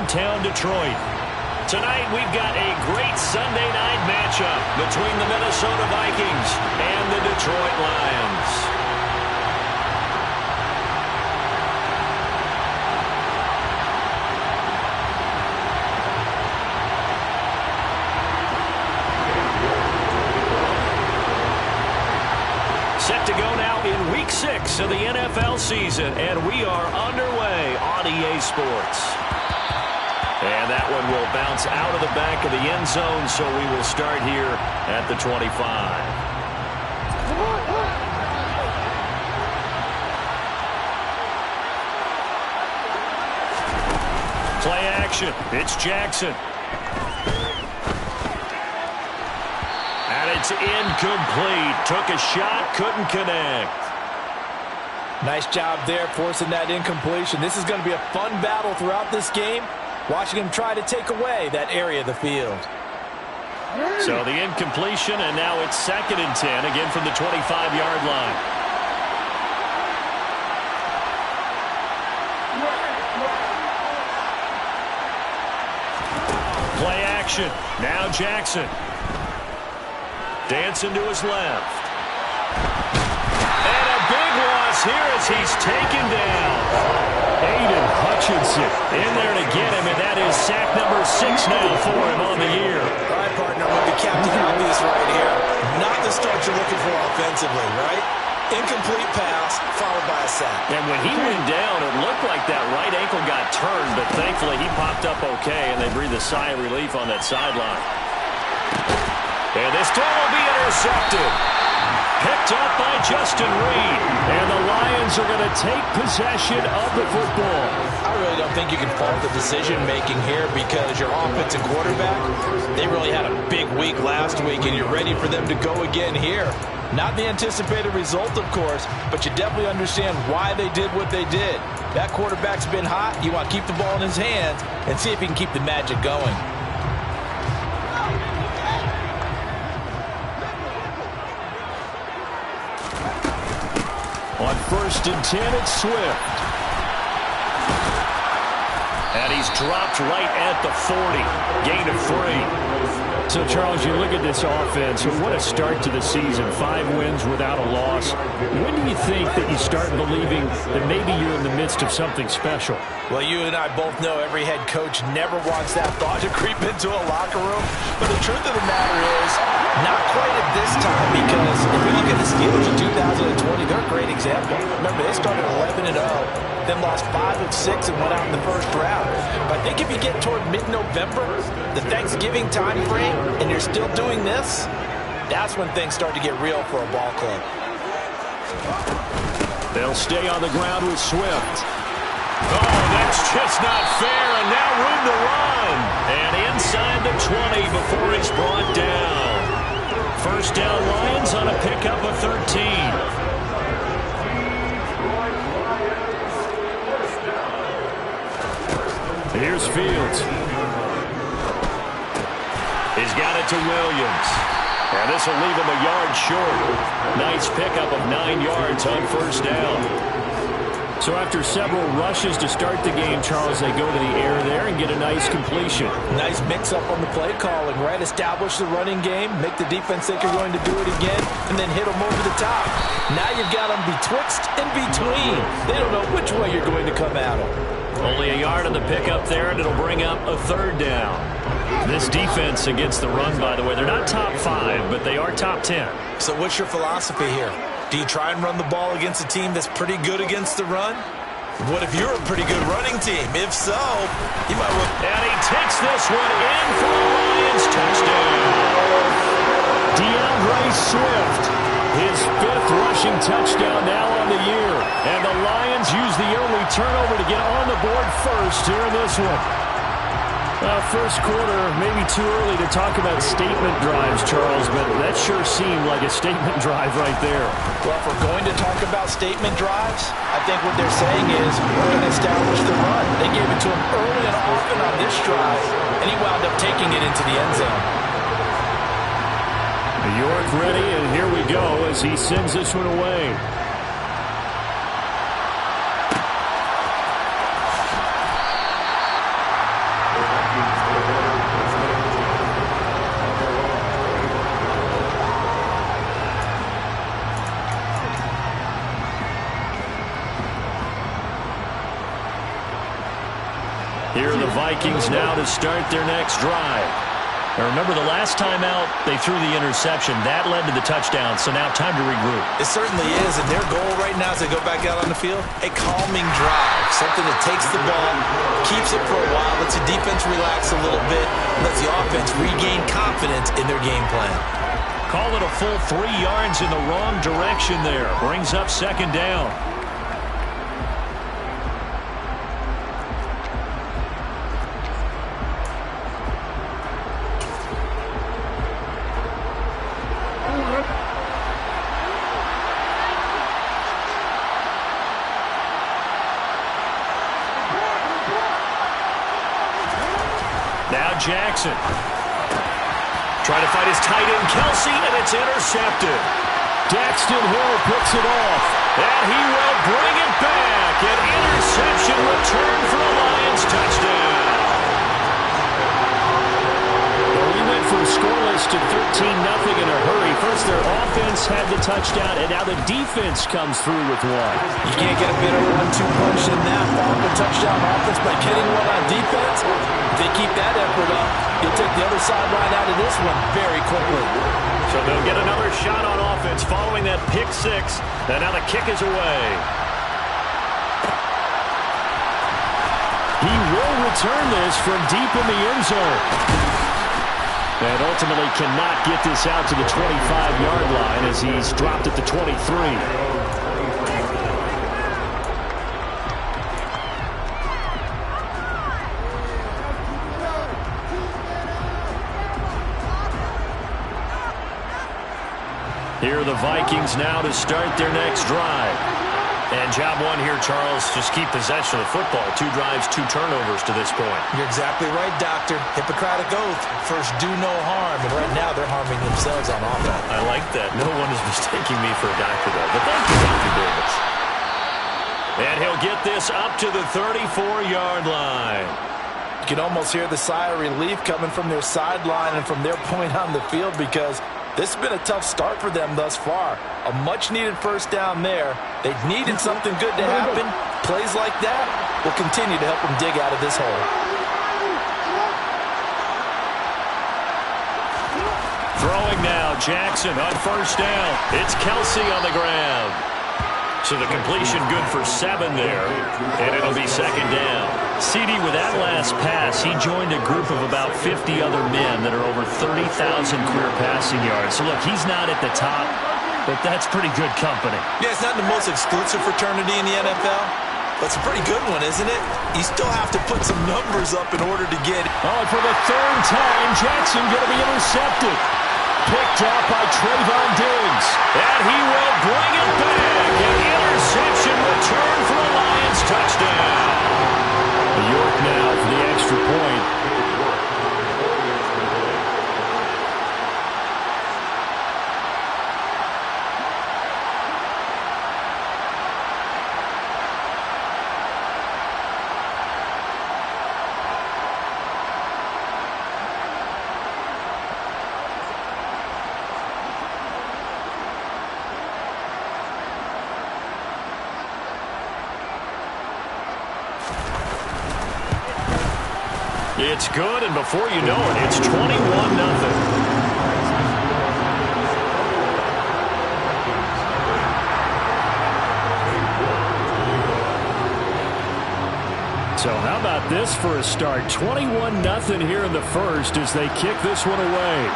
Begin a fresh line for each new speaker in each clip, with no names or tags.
hometown Detroit. Tonight we've got a great Sunday night matchup between the Minnesota Vikings and the Detroit Lions. Set to go now in Week 6 of the NFL season, and we are underway on EA Sports. And that one will bounce out of the back of the end zone, so we will start here at the 25. Play action. It's Jackson. And it's incomplete. Took a shot, couldn't connect.
Nice job there forcing that incompletion. This is going to be a fun battle throughout this game. Watching him try to take away that area of the field.
So the incompletion, and now it's 2nd and 10, again from the 25-yard line. Play action. Now Jackson. Dancing to his left. And a big loss here as he's taken down. Aiden Hutchinson in there to get him, and that is sack number 6 now for him on the year.
All right, partner, with the captain obvious right here. Not the start you're looking for offensively, right? Incomplete pass followed by a sack.
And when he went down, it looked like that right ankle got turned, but thankfully he popped up okay, and they breathed a sigh of relief on that sideline. And this throw will be intercepted. Picked up by Justin Reed. And the Lions are going to take possession of the football.
I really don't think you can fault the decision-making here because your offensive quarterback, they really had a big week last week, and you're ready for them to go again here. Not the anticipated result, of course, but you definitely understand why they did what they did. That quarterback's been hot. You want to keep the ball in his hands and see if he can keep the magic going.
On 1st and 10, it's Swift. And he's dropped right at the 40. Gain of 3. So, Charles, you look at this offense, what a start to the season. 5 wins without a loss. When do you think that you start believing that maybe you're in the midst of something special?
Well, you and I both know every head coach never wants that thought to creep into a locker room. But the truth of the matter is, not quite at this time, because if we look at the Steelers in 2020, they're a great example. Remember, they started 11-0, then lost 5 of 6 and went out in the first round. But I think if you get toward mid-November, the Thanksgiving time frame, and you're still doing this, that's when things start to get real for a ball club.
They'll stay on the ground with Swift. Oh, that's just not fair, and now room to run. And inside the 20 before he's brought down. First down Lions on a pickup of 13. Here's Fields. He's got it to Williams. And this will leave him a yard short. Nice pickup of 9 yards on first down. So after several rushes to start the game, Charles, they go to the air there and get a nice completion.
Nice mix-up on the play calling, right? Establish the running game, make the defense think you're going to do it again, and then hit them over the top. Now you've got them betwixt and between. They don't know which way you're going to come at them.
Only a yard on the pickup there, and it'll bring up a 3rd down. This defense against the run, by the way, they're not top 5, but they are top 10.
So what's your philosophy here? Do you try and run the ball against a team that's pretty good against the run? What if you're a pretty good running team? If so, you might want...
And he takes this one in for a Lions touchdown. DeAndre Swift, his 5th rushing touchdown now on the year. And the Lions use the early turnover to get on the board first here in this one. First quarter, maybe too early to talk about statement drives, Charles, but that sure seemed like a statement drive right there.
Well, if we're going to talk about statement drives, I think what they're saying is we're going to establish the run. They gave it to him early and often on this drive, and he wound up taking it into the end zone.
York ready, and here we go as he sends this one away. Here are the Vikings now to start their next drive. Now remember, the last time out, they threw the interception. That led to the touchdown, so now time to regroup.
It certainly is, and their goal right now as they go back out on the field, a calming drive, something that takes the ball, keeps it for a while, lets the defense relax a little bit, lets the offense regain confidence in their game plan.
Call it a full 3 yards in the wrong direction there. Brings up second down. Now Jackson. Trying to fight his tight end, Kelsey, and it's intercepted. Daxton Hill picks it off, and he will bring it back. An interception return for a Lions touchdown. Well, we went from scoreless to 13-0 in a hurry. First, their offense had the touchdown, and now the defense comes through with one.
You can't get a better 1-2 punch than that. Follow the touchdown offense by getting one on defense. If they keep that effort up, you'll take the other sideline out of this one very quickly.
So they'll get another shot on offense following that pick six. And now the kick is away. He will return this from deep in the end zone. And ultimately cannot get this out to the 25-yard line as he's dropped at the 23. Here are the Vikings now to start their next drive. And job one here, Charles, just keep possession of the football. 2 drives, 2 turnovers to this point.
You're exactly right, Doctor. Hippocratic oath. First, do no harm. And right now, they're harming themselves on offense.
I like that. No one is mistaking me for a doctor, though. But thank you, Dr. Davis. And he'll get this up to the 34-yard line.
You can almost hear the sigh of relief coming from their sideline and from their point on the field because this has been a tough start for them thus far. A much-needed first down there. They've needed something good to happen. Plays like that will continue to help them dig out of this hole.
Throwing now, Jackson on first down. It's Kelsey on the grab. So the completion good for 7 there, and it'll be second down. CD, with that last pass, he joined a group of about 50 other men that are over 30,000 career passing yards. So, look, he's not at the top, but that's pretty good company.
Yeah, it's not the most exclusive fraternity in the NFL, but it's a pretty good one, isn't it? You still have to put some numbers up in order to get it.
Oh, and for the 3rd time, Jackson going to be intercepted. Picked off by Trayvon Diggs. And he will bring it back. An interception return for a Lions touchdown. York now for the extra point. It's good, and before you know it, it's 21-0. So how about this for a start? 21-0 here in the first as they kick this one away.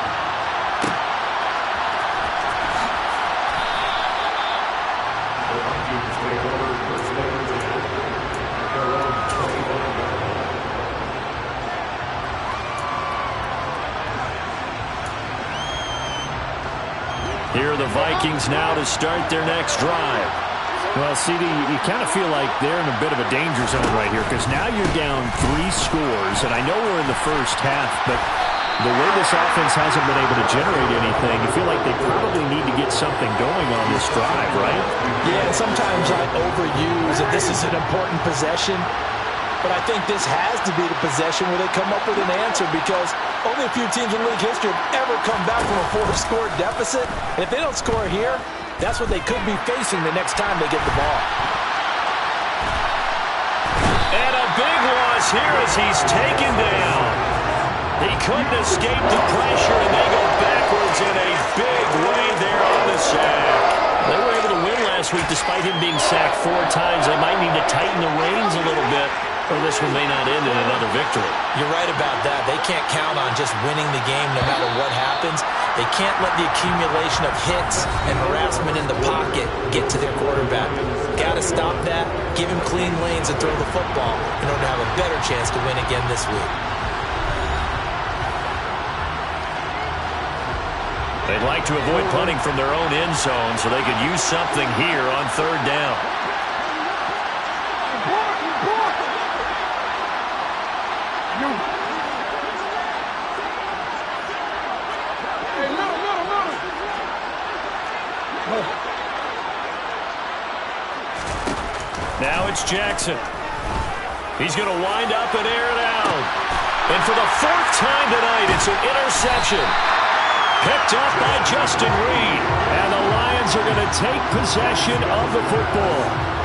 Here are the Vikings now to start their next drive. Well, CD, you kind of feel like they're in a bit of a danger zone right here because now you're down 3 scores, and I know we're in the first half, but the way this offense hasn't been able to generate anything, you feel like they probably need to get something going on this drive, right?
Yeah, and sometimes I overuse that this is an important possession. But I think this has to be the possession where they come up with an answer because only a few teams in league history have ever come back from a 4-score deficit. And if they don't score here, that's what they could be facing the next time they get the ball.
And a big one loss here as he's taken down. He couldn't escape the pressure, and they go backwards in a big way there on the sack. They were able to win last week despite him being sacked 4 times. They might need to tighten the reins a little bit, or this one may not end in another victory.
You're right about that. They can't count on just winning the game no matter what happens. They can't let the accumulation of hits and harassment in the pocket get to their quarterback. Got to stop that, give him clean lanes and throw the football in order to have a better chance to win again this week.
They'd like to avoid punting from their own end zone so they could use something here on 3rd down. Now it's Jackson. He's going to wind up and air it out. And for the 4th time tonight, it's an interception. Picked up by Justin Reed. And the Lions are going to take possession of the football.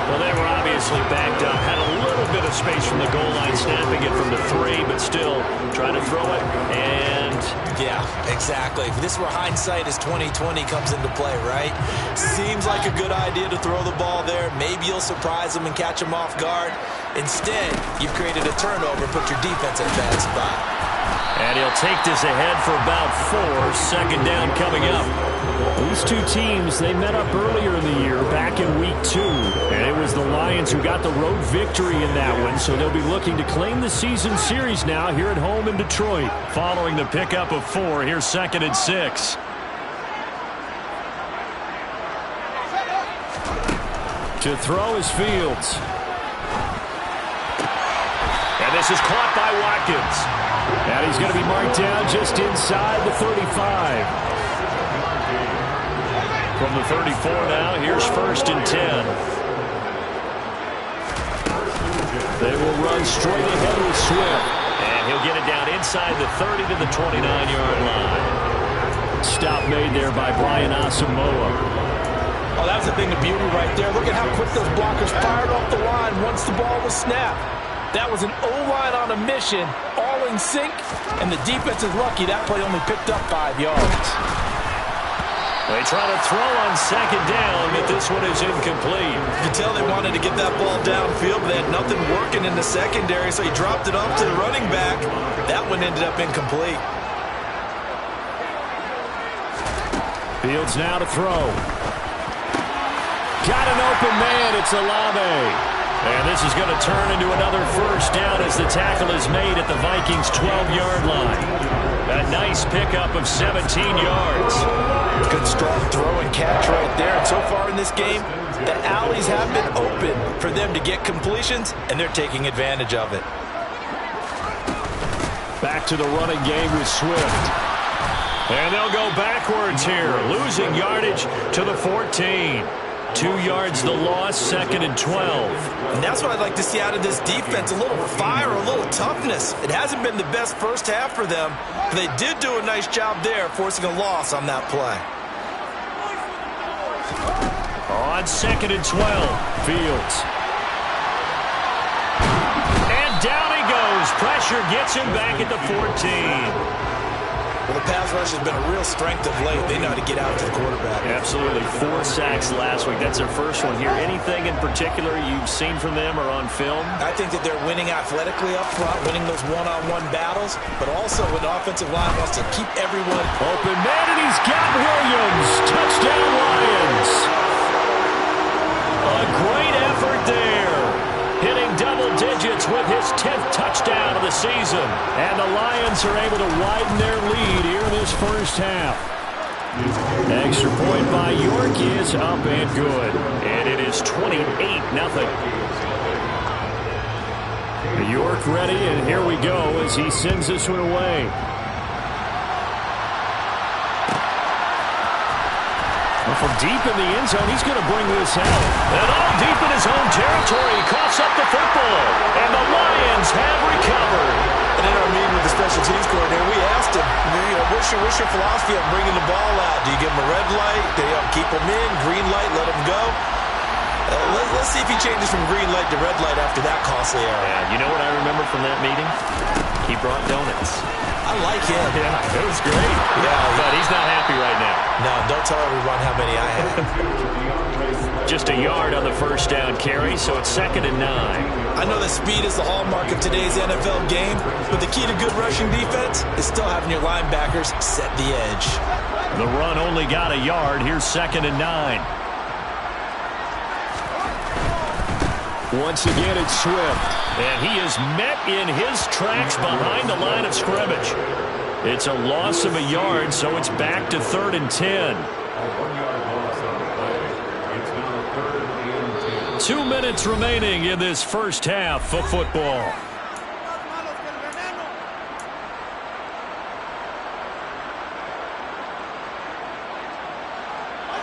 Well, they were obviously backed up. Had a little bit of space from the goal line, snapping it from the 3, but still trying to throw it. And
yeah, exactly. If this were hindsight as 2020 comes into play, right? Seems like a good idea to throw the ball there. Maybe you'll surprise them and catch them off guard. Instead, you've created a turnover, put your defense in a bad spot.
And he'll take this ahead for about 4. 2nd down coming up. These two teams, they met up earlier in the year, back in week 2. And it was the Lions who got the road victory in that one, so they'll be looking to claim the season series now here at home in Detroit. Following the pickup of 4, here's 2nd and 6. To throw is Fields. And this is caught by Watkins. And he's going to be marked down just inside the 35. From the 34 now, here's 1st and 10. They will run straight ahead with Swift. And he'll get it down inside the 30 to the 29-yard line. Stop made there by Brian Asamoah.
Oh, that was a thing of beauty right there. Look at how quick those blockers fired off the line once the ball was snapped. That was an O-line on a mission, all in sync, and the defense is lucky that play only picked up 5 yards.
They try to throw on 2nd down, but this one is incomplete.
You can tell they wanted to get that ball downfield, but they had nothing working in the secondary, so he dropped it off to the running back. That one ended up incomplete.
Fields now to throw. Got an open man. It's Olave. And this is going to turn into another 1st down as the tackle is made at the Vikings' 12-yard line. A nice pickup of 17 yards.
Good strong throw and catch right there. And so far in this game, the alleys have been open for them to get completions, and they're taking advantage of it.
Back to the running game with Swift. And they'll go backwards here, losing yardage to the 14. 2 yards the loss, 2nd and 12.
And that's what I'd like to see out of this defense, a little fire, a little toughness. It hasn't been the best first half for them, but they did do a nice job there, forcing a loss on that play.
On 2nd and 12, Fields. And down he goes. Pressure gets him back at the 14.
Well, the pass rush has been a real strength of late. They know how to get out to the quarterback.
Absolutely. 4 sacks last week. That's their first one here. Anything in particular you've seen from them or on film?
I think that they're winning athletically up front, winning those one-on-one battles, but also when the offensive line wants to keep everyone
open. Man, and he's got Williams. Touchdown, Lions. A great effort there. Hitting double digits with his 10th touchdown of the season. And the Lions are able to widen their lead here in this first half. Extra point by York is up and good. And it is 28-0. York ready, and here we go as he sends this one away. From deep in the end zone, he's going to bring this out. And all deep in his own territory, he coughs up the football. And the Lions have recovered.
And in our meeting with the special teams coordinator, we asked him, what's your philosophy on bringing the ball out? Do you give him a red light? Do you keep him in? Green light, let him go? Let's see if he changes from green light to red light after that costly error.
Yeah, you know what I remember from that meeting? He brought donuts.
I like him.
Yeah, it was great. Yeah, but he's not happy right now.
No, don't tell everyone how many I had.
Just a yard on the first down carry, so it's 2nd and 9.
I know that speed is the hallmark of today's NFL game, but the key to good rushing defense is still having your linebackers set the edge.
The run only got a yard. Here's 2nd and 9. Once again, it's Swift. And he is met in his tracks behind the line of scrimmage. It's a loss of a yard, so it's back to 3rd and 10. 2 minutes remaining in this first half of football.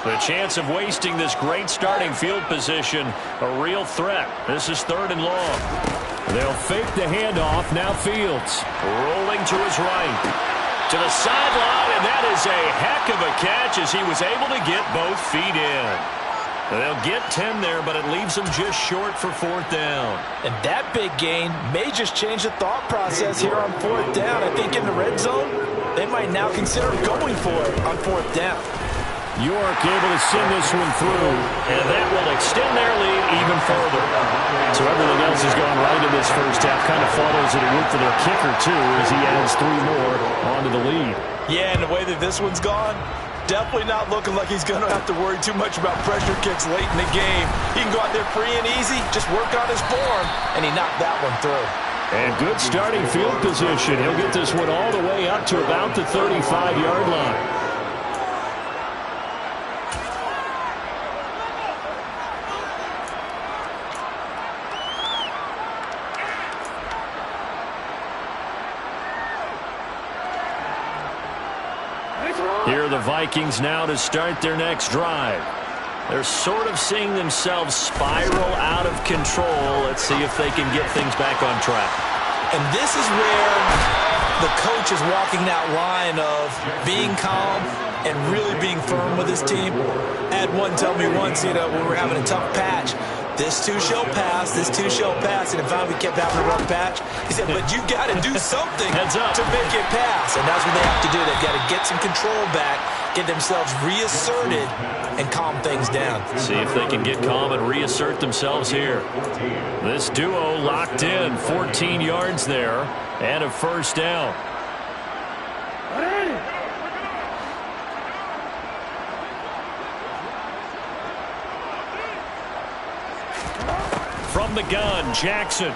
The chance of wasting this great starting field position, a real threat. This is 3rd and long. They'll fake the handoff. Now Fields rolling to his right. To the sideline, and that is a heck of a catch as he was able to get both feet in. They'll get 10 there, but it leaves them just short for 4th down.
And that big gain may just change the thought process here on 4th down. I think in the red zone, they might now consider going for it on 4th down.
York able to send this one through, and that will extend their lead even further. So everything else has gone right in this first half. Kind of follows that it went for their kicker, too, as he adds 3 more onto the lead.
Yeah, and the way that this one's gone, definitely not looking like he's going to have to worry too much about pressure kicks late in the game. He can go out there free and easy, just work on his form, and he knocked that one through.
And good starting field position. He'll get this one all the way up to about the 35-yard line. Here are the Vikings now to start their next drive. They're sort of seeing themselves spiral out of control. Let's see if they can get things back on track.
And this is where the coach is walking that line of being calm and really being firm with his team. I had one tell me once, when we were having a tough patch, this too shall pass, this too shall pass. And if we kept having a rough patch, he said, but you got to do something to make it pass. And that's what they have to do. They've got to get some control back, get themselves reasserted, and calm things down.
See if they can get calm and reassert themselves here. This duo locked in, 14 yards there, and a first down. From the gun, Jackson.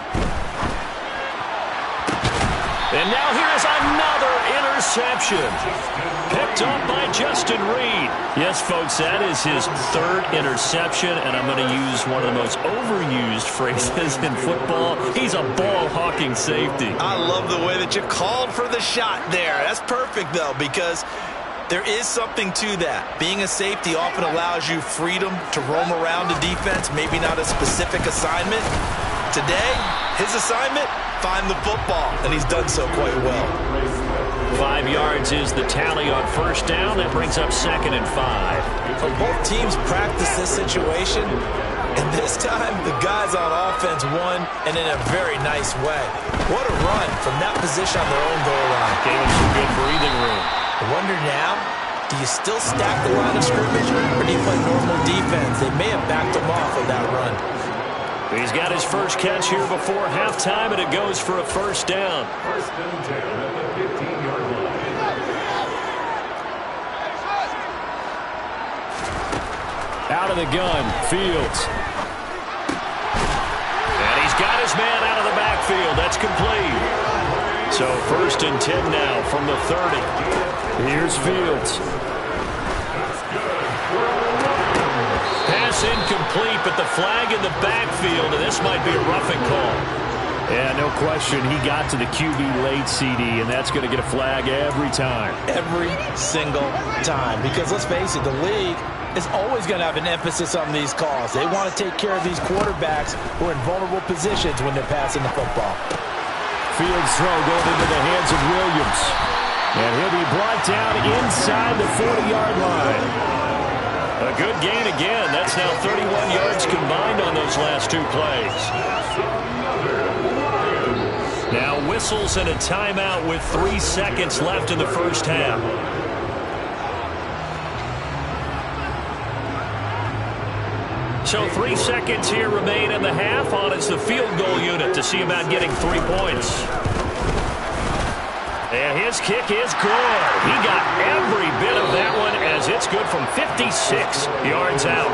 And now here is another interception. Picked up by Justin Reed. Yes, folks, that is his 3rd interception, and I'm going to use one of the most overused phrases in football. He's a ball-hawking safety.
I love the way that you called for the shot there. That's perfect, though, because there is something to that. Being a safety often allows you freedom to roam around the defense, maybe not a specific assignment. Today, his assignment, find the football, and he's done so quite well.
5 yards is the tally on first down. That brings up 2nd and 5.
So both teams practice this situation, and this time the guys on offense won, and in a very nice way. What a run from that position on their own goal line.
Gave him some good breathing room.
I wonder now, do you still stack the line of scrimmage, or do you play normal defense? They may have backed him off with that run.
He's got his first catch here before halftime, and it goes for a first down.
First and 10 at the 15-yard line.
Out of the gun, Fields. And he's got his man out of the backfield. That's complete. So first and 10 now from the 30. Here's Fields. Pass incomplete, but the flag in the backfield, and this might be a roughing call. Yeah, no question. He got to the QB late, CD, and that's going to get a flag every time.
Every single time. Because let's face it, the league is always going to have an emphasis on these calls. They want to take care of these quarterbacks who are in vulnerable positions when they're passing the football.
Fields throw going into the hands of Williams. And he'll be brought down inside the 40-yard line. A good gain again. That's now 31 yards combined on those last two plays. Now whistles and a timeout with 3 seconds left in the first half. So 3 seconds here remain in the half. On is the field goal unit to see about getting 3 points. And his kick is good. He got every bit of that one as it's good from 56 yards out.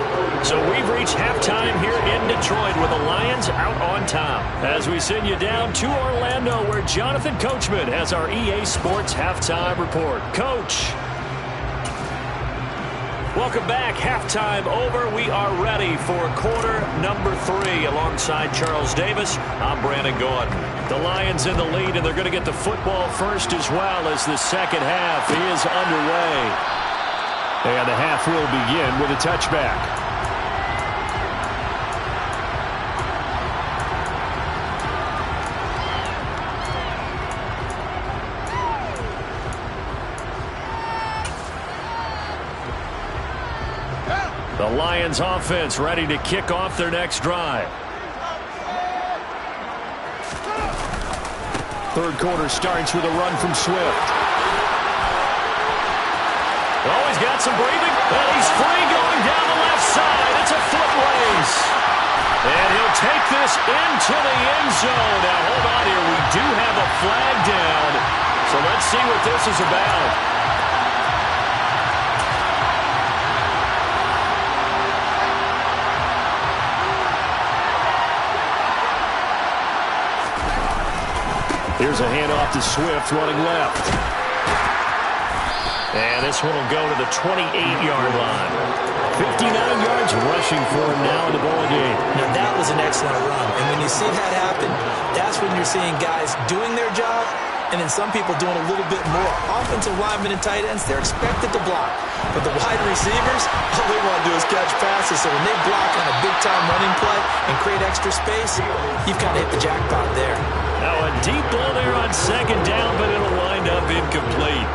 So we've reached halftime here in Detroit with the Lions out on top. As we send you down to Orlando where Jonathan Coachman has our EA Sports halftime report. Coach. Welcome back. Halftime over. We are ready for quarter number 3 alongside Charles Davis. I'm Brandon Gordon. The Lions in the lead, and they're going to get the football first as well as the second half is underway. And the half will begin with a touchback. The Lions offense ready to kick off their next drive. Third quarter starts with a run from Swift. Oh, he's got some breathing, and he's free going down the left side. It's a foot race. And he'll take this into the end zone. Now, hold on here. We do have a flag down. So let's see what this is about. Here's a handoff to Swift running left. And this one will go to the 28-yard line. 59 yards rushing for him now in the ball game.
Now that was an excellent run. And when you see that happen, that's when you're seeing guys doing their job and then some people doing a little bit more. Offensive linemen and tight ends, they're expected to block. But the wide receivers, all they want to do is catch passes. So when they block on a big-time running play and create extra space, you've kind of hit the jackpot there.
Now a deep ball there on second down, but it'll wind up incomplete.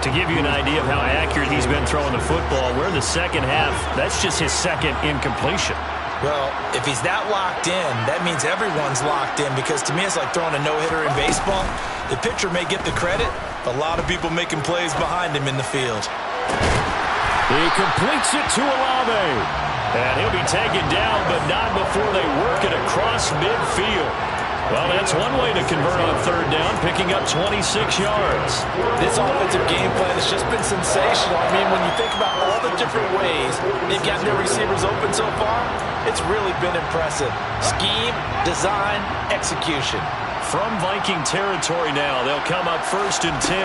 To give you an idea of how accurate he's been throwing the football, we're in the second half. That's just his second incompletion.
Well, if he's that locked in, that means everyone's locked in, because to me it's like throwing a no-hitter in baseball. The pitcher may get the credit, but a lot of people making plays behind him in the field.
He completes it to Olave. And he'll be taken down, but not before they work it across midfield. Well, that's one way to convert on third down, picking up 26 yards.
This offensive game plan has just been sensational. I mean, when you think about all the different ways they've gotten their receivers open so far, it's really been impressive. Scheme, design, execution.
From Viking territory now, they'll come up 1st and 10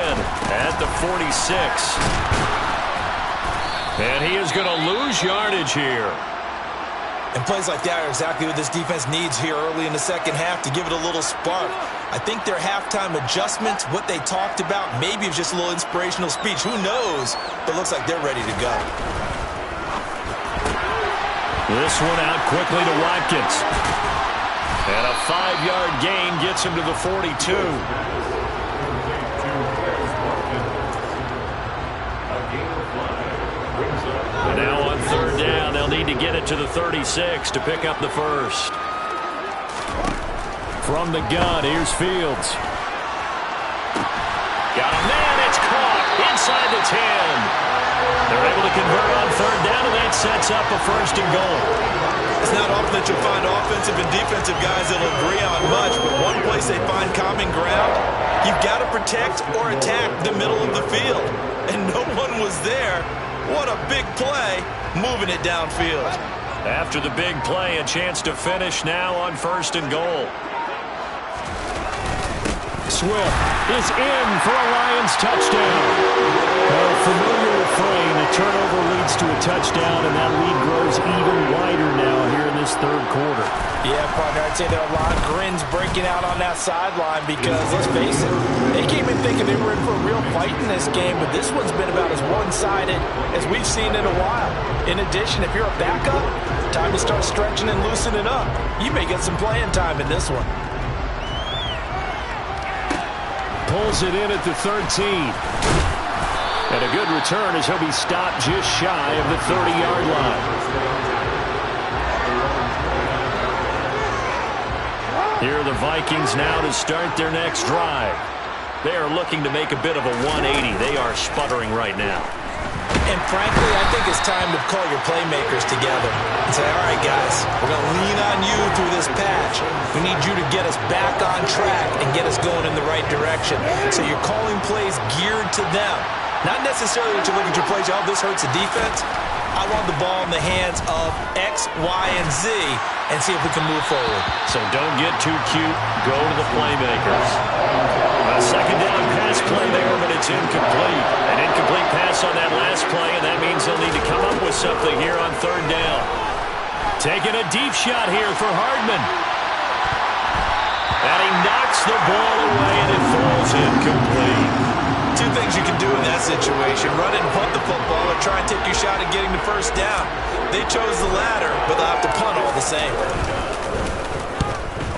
at the 46. And he is going to lose yardage here.
And plays like that are exactly what this defense needs here early in the second half to give it a little spark. I think their halftime adjustments, what they talked about, maybe it's just a little inspirational speech. Who knows? But it looks like they're ready to go.
This one out quickly to Watkins. And a 5-yard gain gets him to the 42. And now on third down, they'll need to get it to the 36 to pick up the first. From the gun, here's Fields. Got a man, it's caught inside the 10. They're able to convert on third down, and that sets up a 1st and goal.
It's not often that you'll find offensive and defensive guys that'll agree on much, but one place they find common ground, you've got to protect or attack the middle of the field. And no one was there. What a big play, moving it downfield.
After the big play, a chance to finish now on 1st and goal. Swift is in for a Lions touchdown. A familiar refrain, the turnover leads to a touchdown, and that lead grows even wider now here in this third quarter.
Yeah, partner, I'd say there are a lot of grins breaking out on that sideline because, let's face it, they came in thinking they were in for a real fight in this game, but this one's been about as one-sided as we've seen in a while. In addition, if you're a backup, time to start stretching and loosening up. You may get some playing time in this one.
Pulls it in at the 13. And a good return as he'll be stopped just shy of the 30-yard line. Here are the Vikings now to start their next drive. They are looking to make a bit of a 180. They are sputtering right now.
And frankly, I think it's time to call your playmakers together and say, all right, guys, we're going to lean on you through this patch. We need you to get us back on track and get us going in the right direction. So you're calling plays geared to them. Not necessarily that you look at your plays, oh, this hurts the defense. I want the ball in the hands of X, Y, and Z and see if we can move forward.
So don't get too cute. Go to the playmakers. A second down pass play there, but it's incomplete. An incomplete pass on that last play, and that means they'll need to come up with something here on third down. Taking a deep shot here for Hardman. And he knocks the ball away, and it falls incomplete.
Two things you can do in that situation: run and punt the football, or try and take your shot at getting the first down. They chose the latter, but they'll have to punt all the same.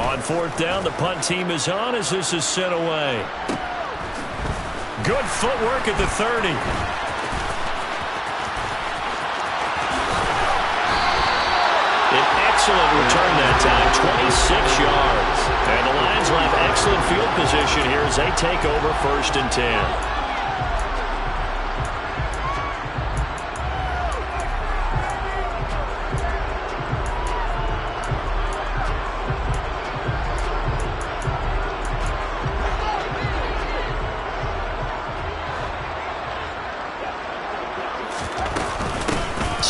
On fourth down, the punt team is on as this is sent away. Good footwork at the 30. An excellent return that time, 26 yards. And the Lions will have excellent field position here as they take over 1st and 10.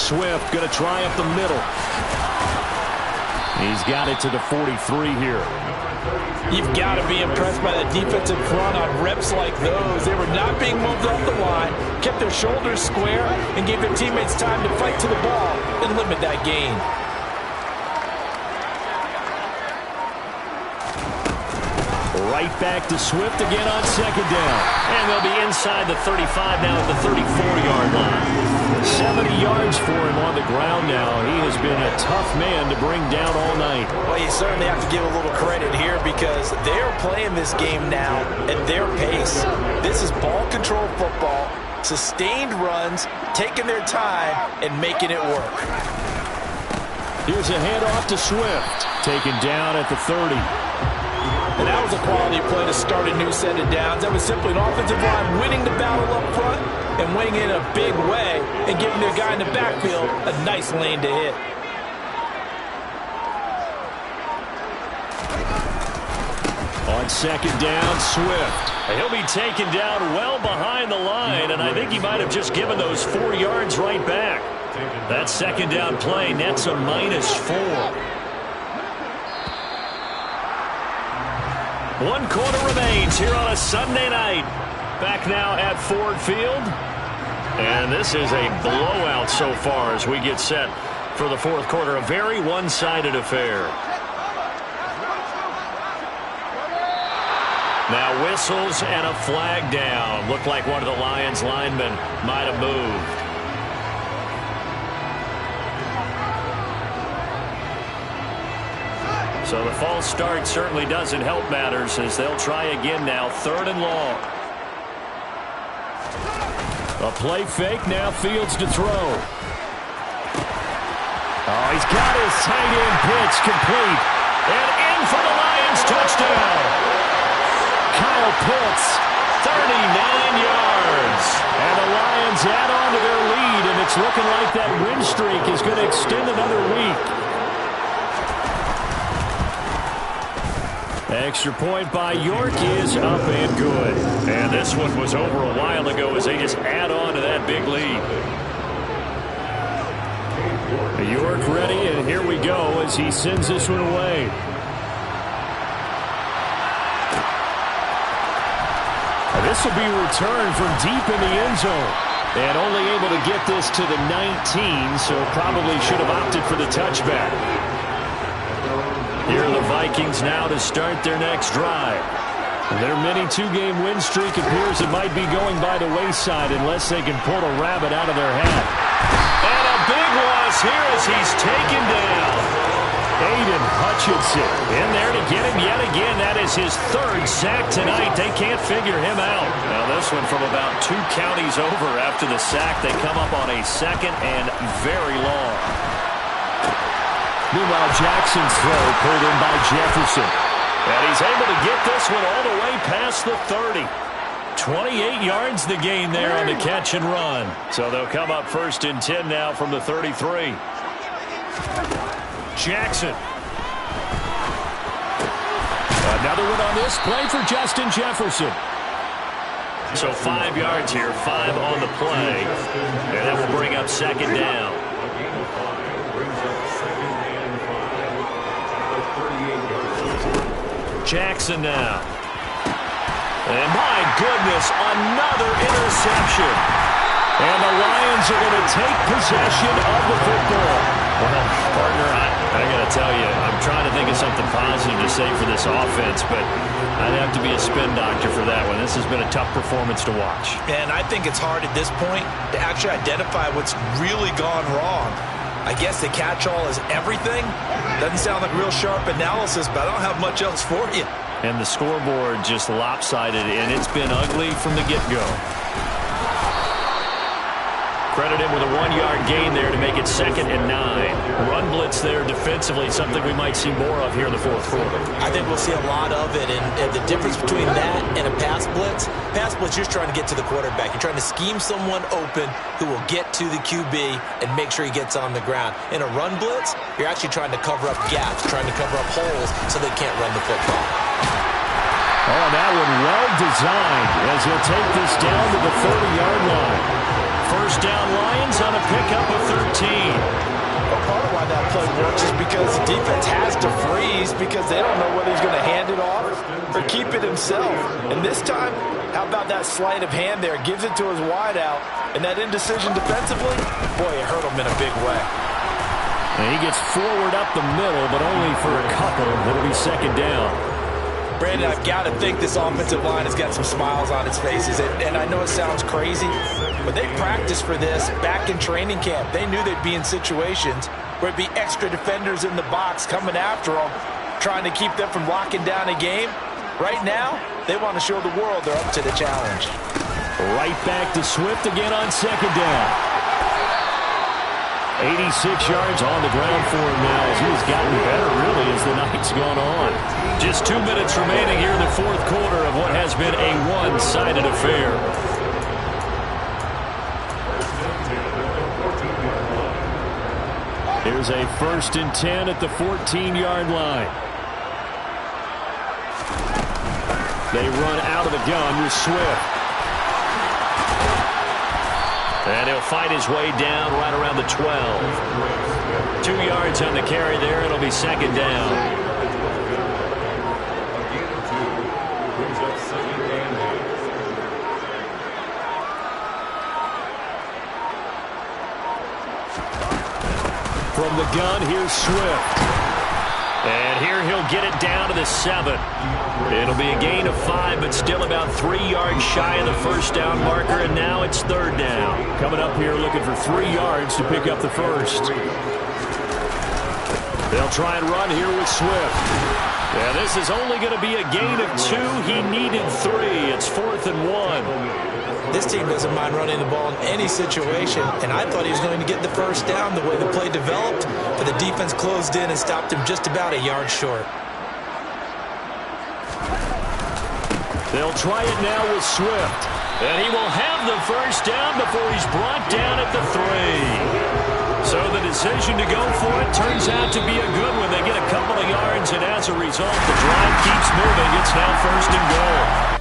Swift going to try up the middle. He's got it to the 43 here.
You've got to be impressed by the defensive front on reps like those. They were not being moved off the line, kept their shoulders square, and gave their teammates time to fight to the ball and limit that gain.
Right back to Swift again on second down. And they'll be inside the 35 now at the 34-yard line. 70 yards for him on the ground now. He has been a tough man to bring down all night.
Well, you certainly have to give a little credit here because they're playing this game now at their pace. This is ball control football, sustained runs, taking their time, and making it work.
Here's a handoff to Swift. Taken down at the 30.
And that was a quality play to start a new set of downs. That was simply an offensive line winning the battle up front and winning in a big way and giving their guy in the backfield a nice lane to hit.
On second down, Swift. He'll be taken down well behind the line, and I think he might have just given those 4 yards right back. That second down play nets a -4. 1 quarter remains here on a Sunday night. Back now at Ford Field. And this is a blowout so far as we get set for the fourth quarter. A very one-sided affair. Now whistles and a flag down. Looked like one of the Lions linemen might have moved. So the false start certainly doesn't help matters as they'll try again now. 3rd and long. A play fake, now Fields to throw. Oh, he's got his tight end pitch complete. And in for the Lions touchdown. Kyle Pitts, 39 yards. And the Lions add on to their lead, and it's looking like that win streak is going to extend another week. Extra point by York is up and good. And this one was over a while ago as they just add on to that big lead. York ready, and here we go as he sends this one away. This will be returned from deep in the end zone. And only able to get this to the 19, so probably should have opted for the touchback. Here are the Vikings now to start their next drive. Their mini two-game win streak appears it might be going by the wayside unless they can pull a rabbit out of their hat. And a big loss here as he's taken down. Aiden Hutchinson in there to get him yet again. That is his third sack tonight. They can't figure him out. Now this one from about 2 counties over after the sack. They come up on a second and very long. Meanwhile, Jackson's throw pulled in by Jefferson. And he's able to get this one all the way past the 30. 28 yards the gain there on the catch and run. So they'll come up 1st and 10 now from the 33. Jackson. Another one on this play for Justin Jefferson. So 5 yards here, 5 on the play. And that will bring up 2nd down. Jackson now. And my goodness, another interception. And the Lions are going to take possession of the football. Well, partner, I got to tell you, I'm trying to think of something positive to say for this offense, but I'd have to be a spin doctor for that one. This has been a tough performance to watch.
And I think it's hard at this point to actually identify what's really gone wrong. I guess the catch-all is everything. Doesn't sound like real sharp analysis, but I don't have much else for you.
And the scoreboard just lopsided, and it's been ugly from the get-go. Credit him with a 1-yard gain there to make it 2nd and 9. Run blitz there defensively, something we might see more of here in the 4th quarter.
I think we'll see a lot of it, and the difference between that and a pass blitz, you're just trying to get to the quarterback. You're trying to scheme someone open who will get to the QB and make sure he gets on the ground. In a run blitz, you're actually trying to cover up gaps, trying to cover up holes so they can't run the football.
Oh, that one well designed as he'll take this down to the 30-yard line. 1st down Lions on a pickup of 13.
Well, part of why that play works is because the defense has to freeze because they don't know whether he's going to hand it off or keep it himself. And this time, how about that sleight of hand there? Gives it to his wideout. And that indecision defensively, boy, it hurt him in a big way.
And he gets forward up the middle, but only for a couple. It'll be 2nd down.
Brandon, I've got to think this offensive line has got some smiles on its faces. And I know it sounds crazy, but they practiced for this back in training camp. They knew they'd be in situations where it'd be extra defenders in the box coming after them, trying to keep them from locking down a game. Right now, they want to show the world they're up to the challenge.
Right back to Swift again on 2nd down. 86 yards on the ground for him now as he's gotten better, really, as the night's gone on. Just 2 minutes remaining here in the 4th quarter of what has been a one-sided affair. Here's a 1st and 10 at the 14-yard line. They run out of the gun with Swift. And he'll fight his way down right around the 12. 2 yards on the carry there. It'll be 2nd down. From the gun, here's Swift. And here he'll get it down to the 7. It'll be a gain of 5, but still about 3 yards shy of the 1st down marker, and now it's 3rd down. Coming up here looking for 3 yards to pick up the 1st. They'll try and run here with Swift. Yeah, this is only going to be a gain of 2. He needed 3. It's 4th and 1.
This team doesn't mind running the ball in any situation, and I thought he was going to get the 1st down the way the play developed, but the defense closed in and stopped him just about a yard short.
They'll try it now with Swift, and he will have the 1st down before he's brought down at the 3. So the decision to go for it turns out to be a good one. They get a couple of yards, and as a result, the drive keeps moving. It's now 1st and goal.